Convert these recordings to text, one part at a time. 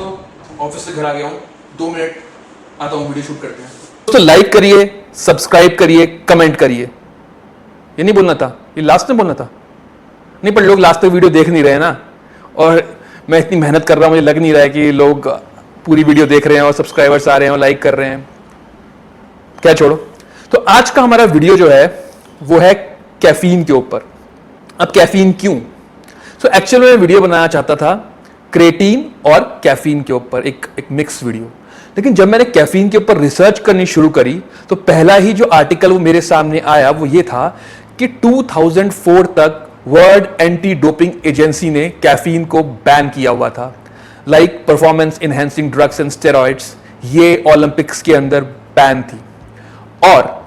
दोस्तों, ऑफिस से घर आ गया हूँ, 2 मिनट आता हूँ, वीडियो शूट करते हैं। दोस्तों लाइक करिए, सब्सक्राइब करिए, कमेंट करिए। ये नहीं बोलना था, ये लास्ट में बोलना था। नहीं, पर लोग लास्ट तक वीडियो देख नहीं रहे ना, और मैं इतनी मेहनत कर रहा हूँ, मुझे लग नहीं रहा है कि लोग पूरी वीडियो देख रहे हैं और सब्सक्राइबर्स आ रहे हैं और लाइक कर रहे हैं। क्या छोड़ो। तो आज का हमारा वीडियो जो है वो है कैफीन के ऊपर। अब कैफीन क्यों? सो एक्चुअली मैं वीडियो बनाना चाहता था क्रेटीन और कैफीन के ऊपर, एक मिक्स वीडियो। लेकिन जब मैंने कैफीन के ऊपर रिसर्च करनी शुरू करी तो पहला ही जो आर्टिकल वो मेरे सामने आया वो ये था कि 2004 तक वर्ल्ड एंटी डोपिंग एजेंसी ने कैफीन को बैन किया हुआ था। Like performance enhancing drugs and steroids, ये ओलंपिक्स के अंदर बैन थी। और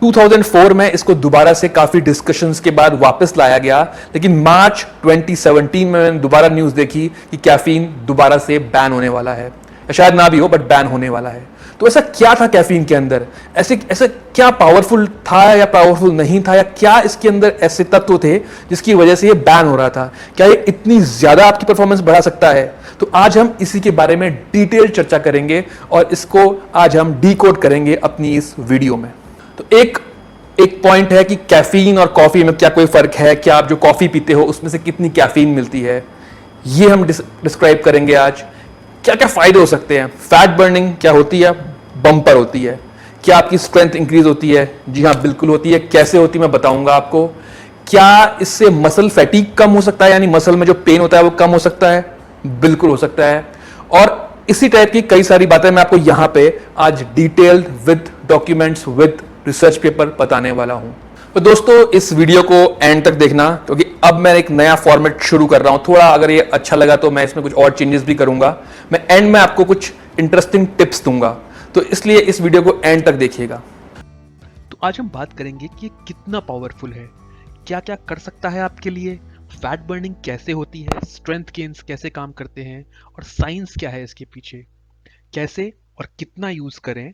2004 में इसको दोबारा से काफी डिस्कशंस के बाद वापस लाया गया, लेकिन मार्च 2017 में मैंने दोबारा न्यूज देखी कि कैफीन दोबारा से बैन होने वाला है, या शायद ना भी हो बट बैन होने वाला है। तो ऐसा क्या था कैफीन के अंदर? ऐसे क्या पावरफुल था या पावरफुल नहीं था, या क्या इसके अंदर ऐसे तत्व थे जिसकी वजह से ये बैन हो रहा था? क्या ये इतनी ज्यादा आपकी परफॉर्मेंस बढ़ा सकता है? तो आज हम इसी के बारे में डिटेल चर्चा करेंगे और इसको आज हम डीकोड करेंगे अपनी इस वीडियो में। तो एक पॉइंट है कि कैफीन और कॉफी में क्या कोई फर्क है, क्या आप जो कॉफी पीते हो उसमें से कितनी कैफीन मिलती है, ये हम डिस्क्राइब करेंगे आज। क्या क्या फायदे हो सकते हैं? फैट बर्निंग क्या होती है? बम्पर होती है। क्या आपकी स्ट्रेंथ इंक्रीज होती है? जी हाँ, बिल्कुल होती है। कैसे होती है मैं बताऊंगा आपको। क्या इससे मसल फैटीग कम हो सकता है, यानी मसल में जो पेन होता है वो कम हो सकता है? बिल्कुल हो सकता है। और इसी टाइप की कई सारी बातें मैं आपको यहां पे आज detailed with documents with research paper बताने वाला हूं। तो दोस्तों इस वीडियो को एंड तक देखना, क्योंकि अब मैं एक नया फॉर्मेट शुरू कर रहा हूं। थोड़ा अगर ये अच्छा लगा तो मैं इसमें कुछ और चेंजेस भी करूंगा। मैं एंड में आपको कुछ इंटरेस्टिंग टिप्स दूंगा, तो इसलिए इस वीडियो को एंड तक देखिएगा। तो आज हम बात करेंगे कि ये कितना पावरफुल है, क्या क्या कर सकता है आपके लिए, फैट बर्निंग कैसे होती है, स्ट्रेंथ गेन्स कैसे काम करते हैं, और साइंस क्या है इसके पीछे, कैसे और कितना यूज करें,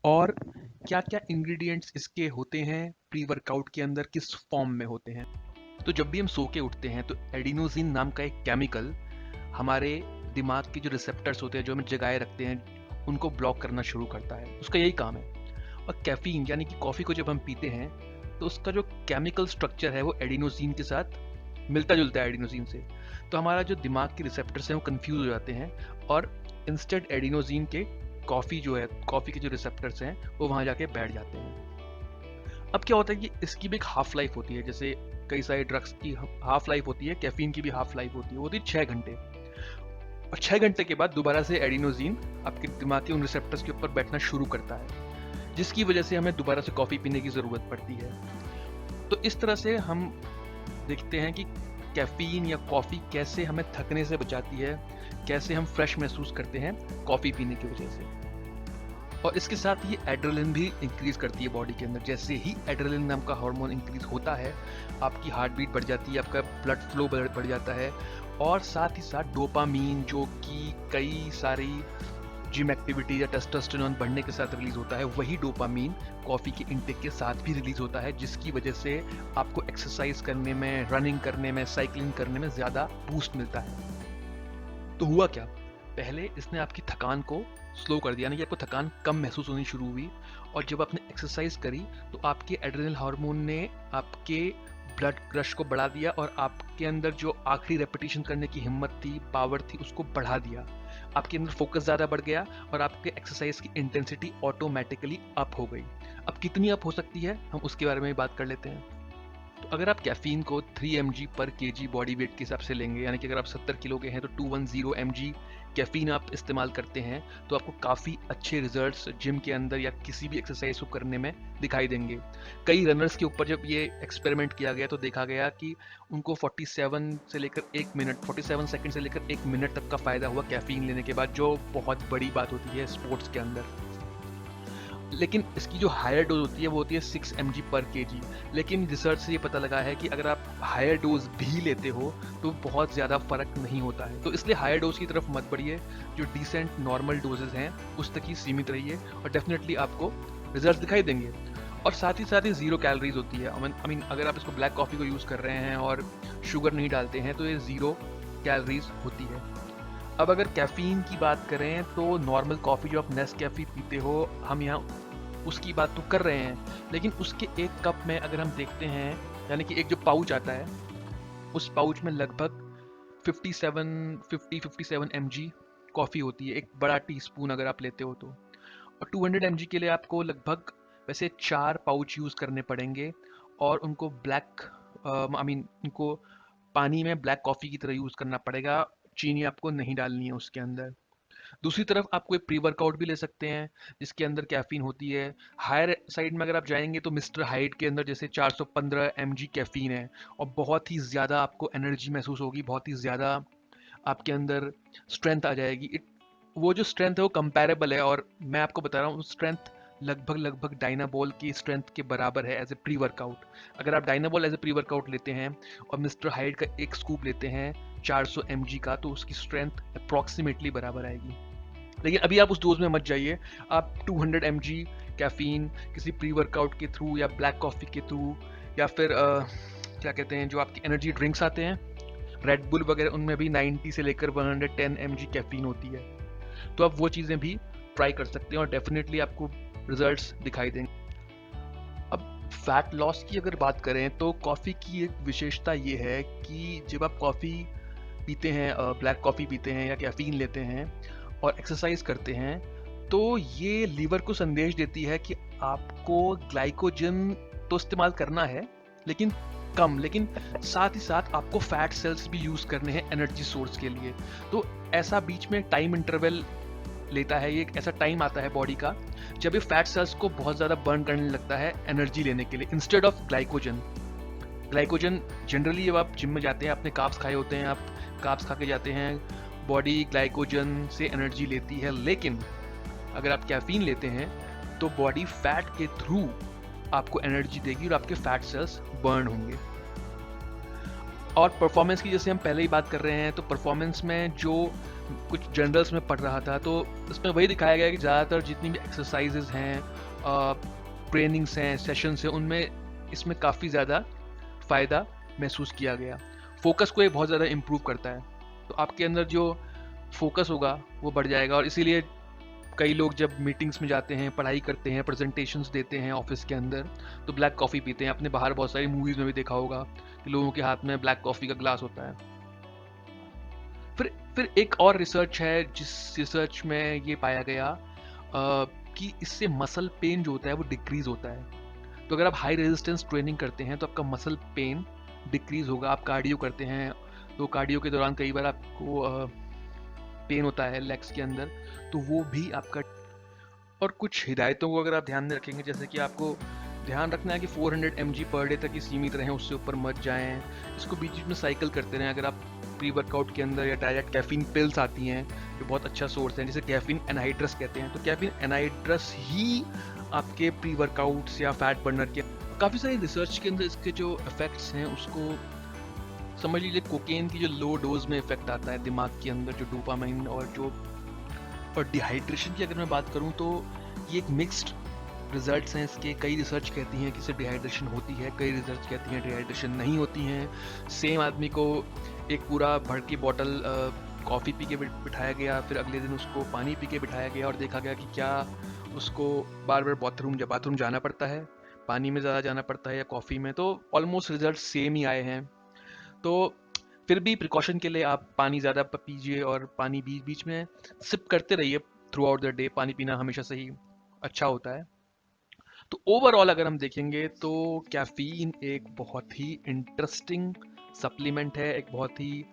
और क्या क्या इंग्रेडिएंट्स इसके होते हैं प्री वर्कआउट के अंदर, किस फॉर्म में होते हैं। तो जब भी हम सो के उठते हैं तो एडिनोसिन नाम का एक केमिकल हमारे दिमाग के जो रिसेप्टर्स होते हैं जो हमें जगाए रखते हैं उनको ब्लॉक करना शुरू करता है। उसका यही काम है। और कैफीन यानी कि कॉफ़ी को जब हम पीते हैं तो उसका जो केमिकल स्ट्रक्चर है वो एडिनोसिन के साथ मिलता जुलता है, एडिनोसिन से। तो हमारा जो दिमाग के रिसेप्टर्स हैं वो कंफ्यूज हो जाते हैं और इंस्टेड एडिनोसिन के कॉफ़ी के जो रिसेप्टर्स हैं वो वहाँ जाके बैठ जाते हैं। अब क्या होता है कि इसकी भी एक हाफ लाइफ होती है, जैसे कई सारे ड्रग्स की हाफ लाइफ होती है, कैफीन की भी हाफ लाइफ होती है, वो होती है 6 घंटे। और 6 घंटे के बाद दोबारा से एडिनोसिन आपके दिमाग के उन रिसेप्टर्स के ऊपर बैठना शुरू करता है, जिसकी वजह से हमें दोबारा से कॉफ़ी पीने की ज़रूरत पड़ती है। तो इस तरह से हम देखते हैं कि कैफीन या कॉफ़ी कैसे हमें थकने से बचाती है, कैसे हम फ्रेश महसूस करते हैं कॉफ़ी पीने की वजह से। और इसके साथ ही एड्रेनलिन भी इंक्रीज करती है बॉडी के अंदर। जैसे ही एड्रेनलिन नाम का हार्मोन इंक्रीज होता है आपकी हार्ट बीट बढ़ जाती है, आपका ब्लड फ्लो बढ़ जाता है, और साथ ही साथ डोपामीन जो कि कई सारी जिम एक्टिविटी या टेस्टोस्टेरोन बढ़ने के साथ रिलीज होता है, वही डोपामीन कॉफ़ी के इंटेक के साथ भी रिलीज होता है, जिसकी वजह से आपको एक्सरसाइज करने में, रनिंग करने में, साइकिलिंग करने में ज़्यादा बूस्ट मिलता है। तो हुआ क्या, पहले इसने आपकी थकान को स्लो कर दिया, यानी कि आपको थकान कम महसूस होनी शुरू हुई। और जब आपने एक्सरसाइज करी तो आपके एड्रेनल हार्मोन ने आपके ब्लड रश को बढ़ा दिया और आपके अंदर जो आखिरी रेपिटेशन करने की हिम्मत थी, पावर थी, उसको बढ़ा दिया। आपके अंदर फोकस ज़्यादा बढ़ गया और आपके एक्सरसाइज की इंटेंसिटी ऑटोमेटिकली अप हो गई। अब कितनी अप हो सकती है हम उसके बारे में भी बात कर लेते हैं। तो अगर आप कैफीन को 3 mg पर kg बॉडी वेट के हिसाब से लेंगे, यानी कि अगर आप 70 किलो के हैं तो 210 mg कैफीन आप इस्तेमाल करते हैं, तो आपको काफ़ी अच्छे रिजल्ट्स जिम के अंदर या किसी भी एक्सरसाइज को करने में दिखाई देंगे। कई रनर्स के ऊपर जब ये एक्सपेरिमेंट किया गया तो देखा गया कि उनको 47 सेकंड से लेकर 1 मिनट तक का फ़ायदा हुआ कैफीन लेने के बाद, जो बहुत बड़ी बात होती है स्पोर्ट्स के अंदर। लेकिन इसकी जो हायर डोज होती है वो होती है 6 mg पर kg। लेकिन रिसर्च से ये पता लगा है कि अगर आप हायर डोज भी लेते हो तो बहुत ज़्यादा फर्क नहीं होता है। तो इसलिए हायर डोज की तरफ मत बढ़िए, जो डिसेंट नॉर्मल डोजेज हैं उस तक ही सीमित रहिए और डेफिनेटली आपको रिजल्ट दिखाई देंगे। और साथ ही 0 कैलोरीज होती है। आई मीन अगर आप इसको ब्लैक कॉफ़ी को यूज़ कर रहे हैं और शुगर नहीं डालते हैं तो ये 0 कैलोरीज होती है। अब अगर कैफ़ीन की बात करें तो नॉर्मल कॉफ़ी जो आप नेस्कैफ़े पीते हो, हम यहाँ उसकी बात तो कर रहे हैं, लेकिन उसके एक कप में अगर हम देखते हैं, यानी कि एक जो पाउच आता है, उस पाउच में लगभग 57 mg कॉफ़ी होती है, एक बड़ा टीस्पून अगर आप लेते हो तो। और 200 mg के लिए आपको लगभग वैसे 4 पाउच यूज़ करने पड़ेंगे, और उनको उनको पानी में ब्लैक कॉफ़ी की तरह यूज़ करना पड़ेगा, चीनी आपको नहीं डालनी है उसके अंदर। दूसरी तरफ आप कोई प्री वर्कआउट भी ले सकते हैं जिसके अंदर कैफ़ीन होती है। हायर साइड में अगर आप जाएंगे तो मिस्टर हाइड के अंदर जैसे 415 mg कैफ़ीन है, और बहुत ही ज़्यादा आपको एनर्जी महसूस होगी, बहुत ही ज़्यादा आपके अंदर स्ट्रेंथ आ जाएगी। वो जो स्ट्रेंथ है वो कंपैरेबल है, और मैं आपको बता रहा हूँ स्ट्रेंथ लगभग डायनाबॉल की स्ट्रेंथ के बराबर है एज ए प्री वर्कआउट। अगर आप Dianabol as a pre workout लेते हैं और मिस्टर हाइड का एक स्कूप लेते हैं 400 mg का, तो उसकी स्ट्रेंथ अप्रॉक्सीमेटली बराबर आएगी। लेकिन अभी आप उस डोज में मत जाइए। आप 200 mg कैफ़ीन किसी प्री वर्कआउट के थ्रू या ब्लैक कॉफ़ी के थ्रू, या फिर क्या कहते हैं जो आपकी एनर्जी ड्रिंक्स आते हैं रेड बुल वगैरह, उनमें भी 90 से लेकर 110 mg कैफ़ीन होती है, तो आप वो चीज़ें भी ट्राई कर सकते हैं और डेफिनेटली आपको रिजल्ट्स दिखाई देंगे। अब फैट लॉस की अगर बात करें तो कॉफ़ी की एक विशेषता ये है कि जब आप कॉफ़ी पीते हैं, ब्लैक कॉफ़ी पीते हैं या कैफ़ीन लेते हैं और एक्सरसाइज करते हैं, तो ये लीवर को संदेश देती है कि आपको ग्लाइकोजन तो इस्तेमाल करना है लेकिन कम, लेकिन साथ ही साथ आपको फैट सेल्स भी यूज़ करने हैं एनर्जी सोर्स के लिए। तो ऐसा बीच में टाइम इंटरवल लेता है, ये एक ऐसा टाइम आता है बॉडी का जब ये फैट सेल्स को बहुत ज़्यादा बर्न करने लगता है एनर्जी लेने के लिए instead of glycogen. Glycogen generally जब आप जिम में जाते हैं, आपने कार्ब्स खाए होते हैं, आप कार्ब्स खा के जाते हैं, बॉडी ग्लाइकोजन से एनर्जी लेती है, लेकिन अगर आप कैफ़ीन लेते हैं तो बॉडी फैट के थ्रू आपको एनर्जी देगी और आपके फैट सेल्स बर्न होंगे। और परफॉर्मेंस की जैसे हम पहले ही बात कर रहे हैं, तो परफॉर्मेंस में जो कुछ जर्नल्स में पढ़ रहा था तो इसमें वही दिखाया गया कि ज़्यादातर जितनी भी एक्सरसाइजेज हैं, ट्रेनिंग्स हैं, सेशंस हैं, उनमें इसमें काफ़ी ज़्यादा फ़ायदा महसूस किया गया। फोकस को ये बहुत ज़्यादा इम्प्रूव करता है, तो आपके अंदर जो फोकस होगा वो बढ़ जाएगा। और इसीलिए कई लोग जब मीटिंग्स में जाते हैं, पढ़ाई करते हैं, प्रेजेंटेशंस देते हैं ऑफिस के अंदर, तो ब्लैक कॉफ़ी पीते हैं। आपने बाहर बहुत सारी मूवीज़ में भी देखा होगा कि लोगों के हाथ में ब्लैक कॉफ़ी का ग्लास होता है। फिर एक और रिसर्च है जिस रिसर्च में ये पाया गया कि इससे मसल पेन जो होता है वो डिक्रीज होता है। तो अगर आप हाई रेजिस्टेंस ट्रेनिंग करते हैं तो आपका मसल पेन डिक्रीज होगा। आप कार्डियो करते हैं तो कार्डियो के दौरान कई बार आपको पेन होता है लेग्स के अंदर, तो वो भी आपका। और कुछ हिदायतों को अगर आप ध्यान में रखेंगे, जैसे कि आपको ध्यान रखना है कि 400 mg पर डे तक ही सीमित रहें, उससे ऊपर मत जाएं। इसको बीच बीच में साइकिल करते रहें। अगर आप प्री वर्कआउट के अंदर या डायरेक्ट कैफीन पिल्स आती हैं जो बहुत अच्छा सोर्स है, जिसे कैफीन एनहाइड्रस कहते हैं, तो कैफीन एनहाइड्रस ही आपके प्री वर्कआउट्स या फैट बर्नर के काफ़ी सारी रिसर्च के अंदर इसके जो इफेक्ट्स हैं उसको समझ लीजिए। कोकेन की जो लो डोज में इफेक्ट आता है दिमाग के अंदर, जो डोपामाइन और डिहाइड्रेशन की अगर मैं बात करूं तो ये एक मिक्स्ड रिजल्ट्स हैं इसके। कई रिसर्च कहती हैं कि इससे डिहाइड्रेशन होती है, कई रिसर्च कहती हैं डिहाइड्रेशन नहीं होती हैं। सेम आदमी को एक पूरा भर की बॉटल कॉफ़ी पी के बिठाया गया, फिर अगले दिन उसको पानी पी के बिठाया गया और देखा गया कि क्या उसको बार बार बाथरूम जाना पड़ता है, पानी में ज़्यादा जाना पड़ता है या कॉफ़ी में। तो ऑलमोस्ट रिजल्ट सेम ही आए हैं। तो फिर भी प्रिकॉशन के लिए आप पानी ज़्यादा पीजिए और पानी बीच बीच में सिप करते रहिए थ्रू आउट द डे। पानी पीना हमेशा से ही अच्छा होता है। तो ओवरऑल अगर हम देखेंगे तो कैफीन एक बहुत ही इंटरेस्टिंग सप्लीमेंट है, एक बहुत ही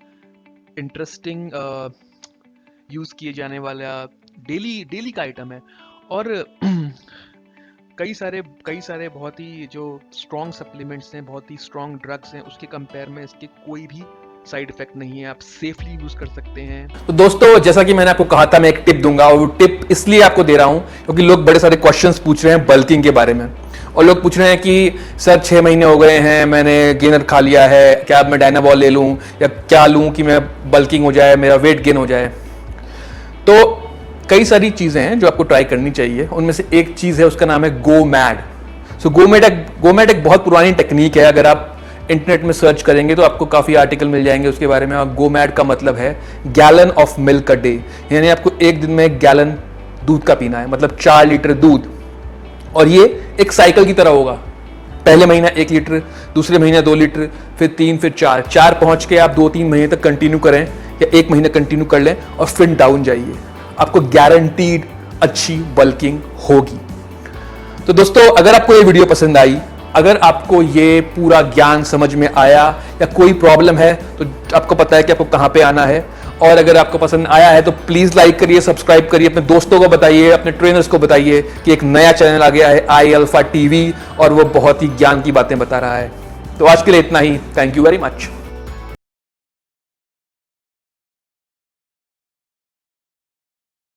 इंटरेस्टिंग यूज़ किए जाने वाला डेली का आइटम है। और कई सारे बहुत ही जो स्ट्रॉन्ग सप्लीमेंट्स हैं, बहुत ही स्ट्रॉन्ग ड्रग्स हैं, उसके कंपेयर में इसके कोई भी साइड इफेक्ट नहीं है। आप सेफली यूज कर सकते हैं। तो दोस्तों, जैसा कि मैंने आपको कहा था, मैं एक टिप दूंगा, और वो टिप इसलिए आपको दे रहा हूं क्योंकि लोग बड़े सारे क्वेश्चंस पूछ रहे हैं बल्किंग के बारे में, और लोग पूछ रहे हैं कि सर 6 महीने हो गए हैं, मैंने गेनर खा लिया है, क्या अब मैं डायनाबॉल ले लूं या क्या लूं कि मैं बल्किंग हो जाए, मेरा वेट गेन हो जाए। तो कई सारी चीजें हैं जो आपको ट्राई करनी चाहिए। उनमें से एक चीज है, उसका नाम है गो मैड। सो गो मैड एक बहुत पुरानी टेक्निक है। अगर आप इंटरनेट में सर्च करेंगे तो आपको काफ़ी आर्टिकल मिल जाएंगे उसके बारे में। और गोमैड का मतलब है gallon of milk a day, यानी आपको एक दिन में 1 गैलन दूध का पीना है, मतलब 4 लीटर दूध। और ये एक साइकिल की तरह होगा, पहले महीना 1 लीटर, दूसरे महीना 2 लीटर, फिर 3, फिर 4 पहुंच के आप 2-3 महीने तक कंटिन्यू करें या 1 महीना कंटिन्यू कर लें और फिर डाउन जाइए, आपको गारंटीड अच्छी बल्किंग होगी। तो दोस्तों, अगर आपको ये वीडियो पसंद आई, अगर आपको ये पूरा ज्ञान समझ में आया या कोई प्रॉब्लम है तो आपको पता है कि आपको कहां पे आना है। और अगर आपको पसंद आया है तो प्लीज लाइक करिए, सब्सक्राइब करिए, अपने दोस्तों को बताइए, अपने ट्रेनर्स को बताइए कि एक नया चैनल आ गया है आई अल्फा टीवी और वो बहुत ही ज्ञान की बातें बता रहा है। तो आज के लिए इतना ही। Thank you very much.